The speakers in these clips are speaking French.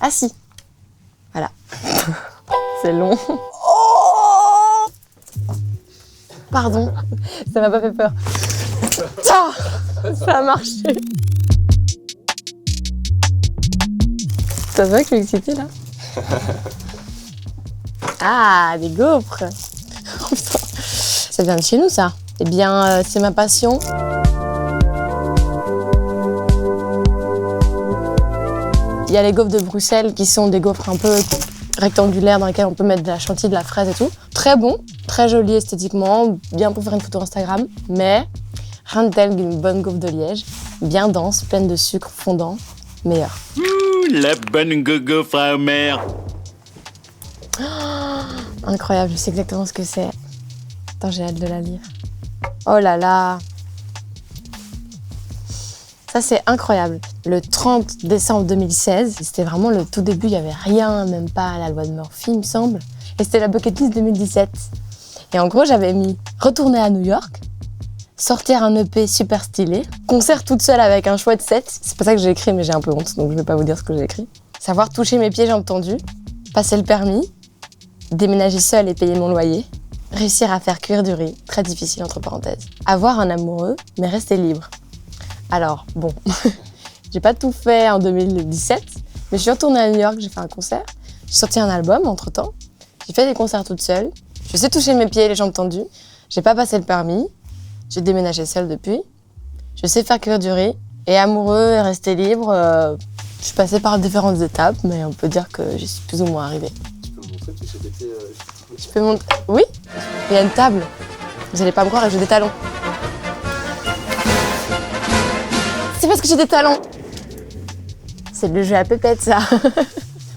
assis. Voilà. C'est long. Pardon, ça m'a pas fait peur. Ça a marché. Ça se voit que je suis excitée là. Ah, des gaufres. Oh, putain. Ça vient de chez nous ça. Eh bien, c'est ma passion. Il y a les gaufres de Bruxelles qui sont des gaufres un peu rectangulaires dans lesquelles on peut mettre de la chantilly, de la fraise et tout. Très bon, très joli esthétiquement, bien pour faire une photo Instagram, mais rien de tel qu'une bonne gaufre de Liège, bien dense, pleine de sucre fondant, meilleure. La bonne gaufre à mère. Incroyable, je sais exactement ce que c'est. Attends, j'ai hâte de la lire. Oh là là. Ça, c'est incroyable. Le 30 décembre 2016, c'était vraiment le tout début, il n'y avait rien, même pas la loi de Murphy, il me semble. Et c'était la bucket list 2017. Et en gros, j'avais mis retourner à New York, sortir un EP super stylé, concert toute seule avec un chouette set. C'est pas ça que j'ai écrit, mais j'ai un peu honte, donc je vais pas vous dire ce que j'ai écrit. Savoir toucher mes pieds, jambes tendues, passer le permis, déménager seule et payer mon loyer, réussir à faire cuire du riz, très difficile entre parenthèses. Avoir un amoureux, mais rester libre. Alors, bon, j'ai pas tout fait en 2017, mais je suis retournée à New York, j'ai fait un concert, j'ai sorti un album entre-temps, j'ai fait des concerts toute seule, je sais toucher mes pieds et les jambes tendues, j'ai pas passé le permis, j'ai déménagé seule depuis, je sais faire cuire du riz, et amoureux et rester libre, je suis passée par différentes étapes, mais on peut dire que j'y suis plus ou moins arrivée. Tu peux me montrer tes CDT Je peux montrer? Oui, il y a une table, vous allez pas me croire, et j'ai des talons. C'est parce que j'ai des talons. C'est le jeu à pépette, ça.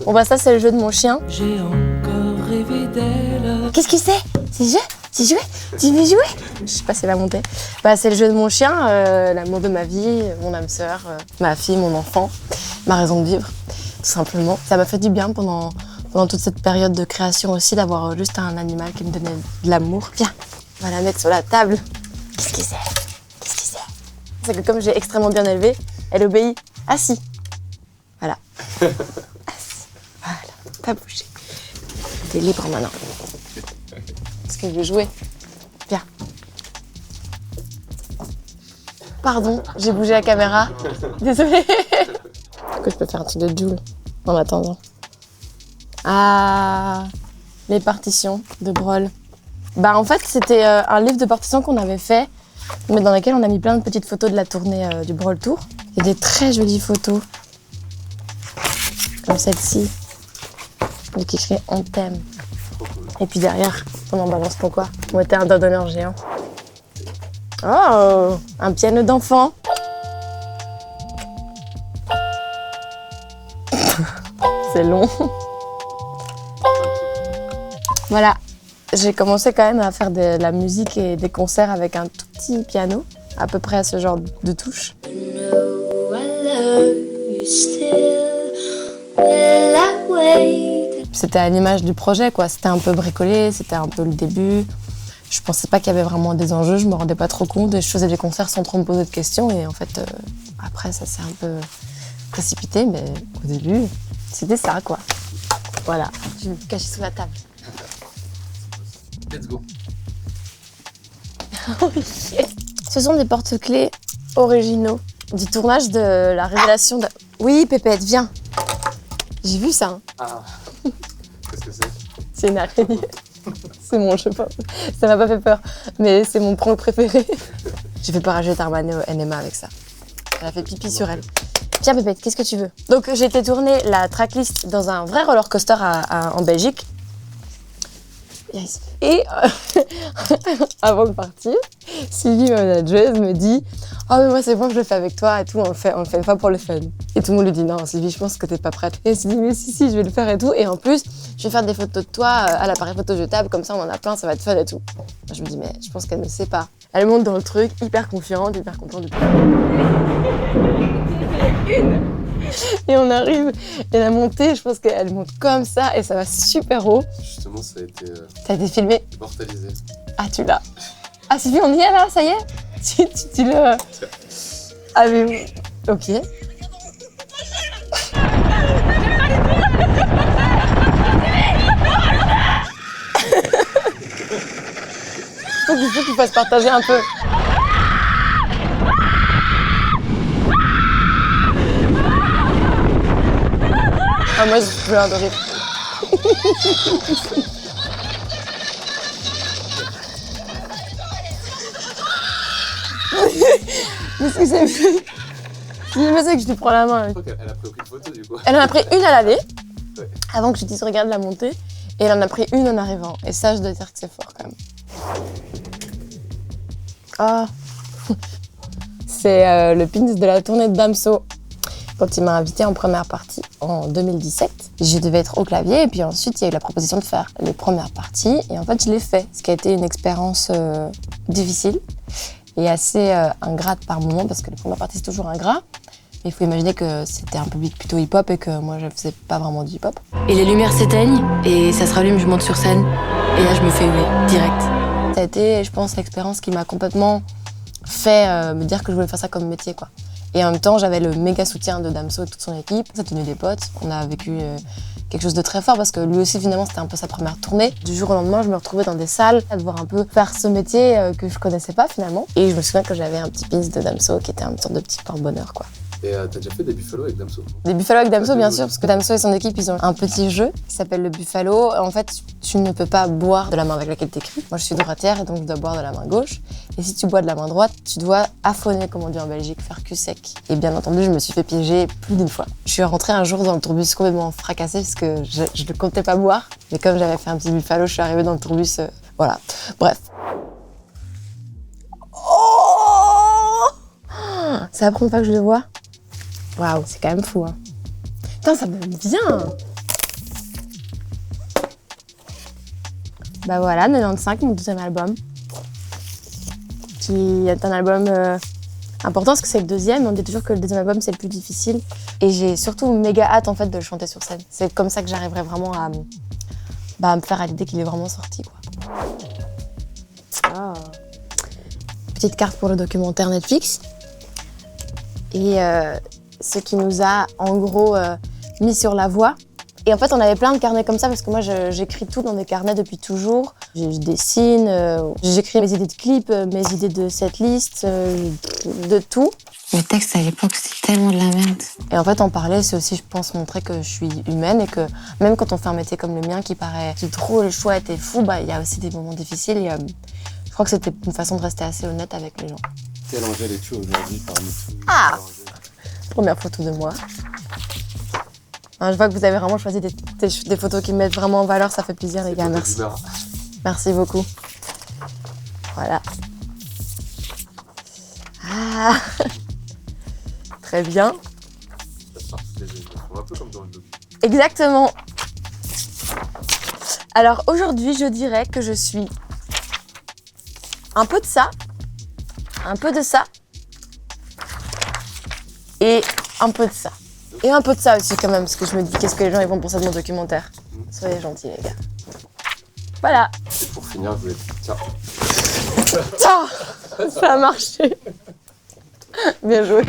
Bon bah ça, c'est le jeu de mon chien. J'ai encore rêvé d'elle. Qu'est-ce que c'est? C'est jouer? C'est jouer? Tu veux jouer? Je sais pas si elle va monter. Bah c'est le jeu de mon chien, l'amour de ma vie, mon âme sœur, ma fille, mon enfant, ma raison de vivre, tout simplement. Ça m'a fait du bien pendant toute cette période de création aussi, d'avoir juste un animal qui me donnait de l'amour. Viens, on va la mettre sur la table. Qu'est-ce que c'est? Qu'est-ce que c'est? C'est que comme j'ai extrêmement bien élevé, elle obéit. Assis. Voilà. Assis. Voilà. Pas bouger. T'es libre maintenant. Est-ce que je veux jouer? Viens. Pardon, j'ai bougé la caméra. Désolée. Est-ce que je peux faire un truc de Joule en attendant? Ah, les partitions de Brol. Bah en fait, c'était un livre de partitions qu'on avait fait, mais dans lequel on a mis plein de petites photos de la tournée du Brol Tour. Il y a des très jolies photos, comme celle-ci, avec écrit « On t'aime ». Et puis derrière, on en balance pourquoi. On était un doigt d'honneur géant. Oh, un piano d'enfant. C'est long. Voilà. J'ai commencé quand même à faire de la musique et des concerts avec un tout petit piano, à peu près à ce genre de touche. C'était à l'image du projet, quoi. C'était un peu bricolé, c'était un peu le début. Je pensais pas qu'il y avait vraiment des enjeux, je me rendais pas trop compte et je faisais des concerts sans trop me poser de questions et en fait, après ça s'est un peu précipité, mais au début, c'était ça, quoi. Voilà, je vais me cacher sous la table. Let's go. Ce sont des porte-clés originaux du tournage de la révélation de... Oui, Pépette, viens. J'ai vu ça. Hein. Ah. Qu'est-ce que c'est? C'est une araignée. C'est mon, je sais pas. Ça m'a pas fait peur, mais c'est mon prank préféré. J'ai fait peur à Juliette Armanet au NMA avec ça. Elle a fait pipi sur elle. Tiens, Pépette, qu'est-ce que tu veux? Donc, j'ai été tourner la tracklist dans un vrai roller coaster en Belgique. Yes. Et avant de partir, Sylvie, ma manageuse, me dit « Oh mais moi c'est bon, je le fais avec toi et tout, on le fait une fois pour le fun. » Et tout le monde lui dit « Non Sylvie, je pense que t'es pas prête. » Et elle se dit « Mais si, je vais le faire et tout. Et en plus, je vais faire des photos de toi à l'appareil photo jetable, comme ça on en a plein, ça va être fun et tout. » Je me dis « Mais je pense qu'elle ne sait pas. » Elle monte dans le truc, hyper confiante, hyper contente de tout. Et on arrive, et la montée, je pense qu'elle monte comme ça et ça va super haut. Justement, ça a été filmé. Immortalisé. Ah, tu l'as. Ah, Sylvie, on y est là, ça y est? Tu le... Ah, mais... Ok. Il faut qu'il fasse partager un peu. Ah, moi, je pleure de rire. Mais ce que c'est... C'est pas ça que je lui prends la main. Je crois qu'elle a pris aucune photo du coup. Elle en a pris une à l'aller, Ouais. avant que je dise regarde la montée, et elle en a pris une en arrivant. Et ça, je dois dire que c'est fort quand même. Ah, c'est le pins de la tournée de Damso. Quand il m'a invité en première partie en 2017, je devais être au clavier et puis ensuite il y a eu la proposition de faire les premières parties et en fait je l'ai fait, ce qui a été une expérience difficile et assez ingrate par moments parce que les premières parties c'est toujours ingrat. Mais il faut imaginer que c'était un public plutôt hip-hop et que moi je faisais pas vraiment du hip-hop. Et les lumières s'éteignent et ça se rallume, je monte sur scène et là je me fais huer direct. Ça a été, je pense, l'expérience qui m'a complètement fait me dire que je voulais faire ça comme métier, quoi. Et en même temps, j'avais le méga soutien de Damso et toute son équipe. Ça tenait des potes. On a vécu quelque chose de très fort parce que lui aussi, finalement, c'était un peu sa première tournée. Du jour au lendemain, je me retrouvais dans des salles à devoir un peu faire ce métier que je connaissais pas finalement. Et je me souviens que j'avais un petit pins de Damso qui était une sorte de petit porte-bonheur, quoi. Et t'as déjà fait des Buffalo avec Damso? Des Buffalo avec Damso, bien sûr, parce que Damso et son équipe, ils ont un petit jeu qui s'appelle le Buffalo. En fait, tu ne peux pas boire de la main avec laquelle t'écris. Moi, je suis droitière et donc je dois boire de la main gauche. Et si tu bois de la main droite, tu dois affonner, comme on dit en Belgique, faire cul sec. Et bien entendu, je me suis fait piéger plus d'une fois. Je suis rentrée un jour dans le tourbus complètement fracassée parce que je ne comptais pas boire. Mais comme j'avais fait un petit Buffalo, je suis arrivée dans le tourbus. Voilà. Bref. Oh, c'est la première fois que je le vois. Waouh, c'est quand même fou, hein. Putain, ça me vient. Bah voilà, 95, mon deuxième album. Qui est un album important parce que c'est le deuxième. On dit toujours que le deuxième album, c'est le plus difficile. Et j'ai surtout méga hâte, en fait, de le chanter sur scène. C'est comme ça que j'arriverai vraiment à me faire à l'idée qu'il est vraiment sorti, quoi. Oh. Petite carte pour le documentaire Netflix. Et... ce qui nous a en gros mis sur la voie. Et en fait, on avait plein de carnets comme ça parce que moi, j'écris tout dans des carnets depuis toujours. Je dessine, j'écris mes idées de clips, mes idées de setlist, de tout. Le texte à l'époque, c'était tellement de la merde. Et en fait, en parler, c'est aussi, je pense, montrer que je suis humaine et que même quand on fait un métier comme le mien qui paraît drôle, chouette et fou, bah, il y a aussi des moments difficiles. Et, je crois que c'était une façon de rester assez honnête avec les gens. Quel Angèle es-tu aujourd'hui parmi tous? Ah! Première photo de moi. Je vois que vous avez vraiment choisi des photos qui me mettent vraiment en valeur, ça fait plaisir les gars, merci. Merci beaucoup. Voilà. Ah. Très bien. Un peu comme dans le docu. Exactement. Alors aujourd'hui, je dirais que je suis un peu de ça, un peu de ça, et un peu de ça. Et un peu de ça aussi quand même, parce que je me dis qu'est-ce que les gens ils vont penser de mon documentaire. Soyez gentils les gars. Voilà. Et pour finir, je voulais... Tiens. Tiens, ça a marché. Bien joué.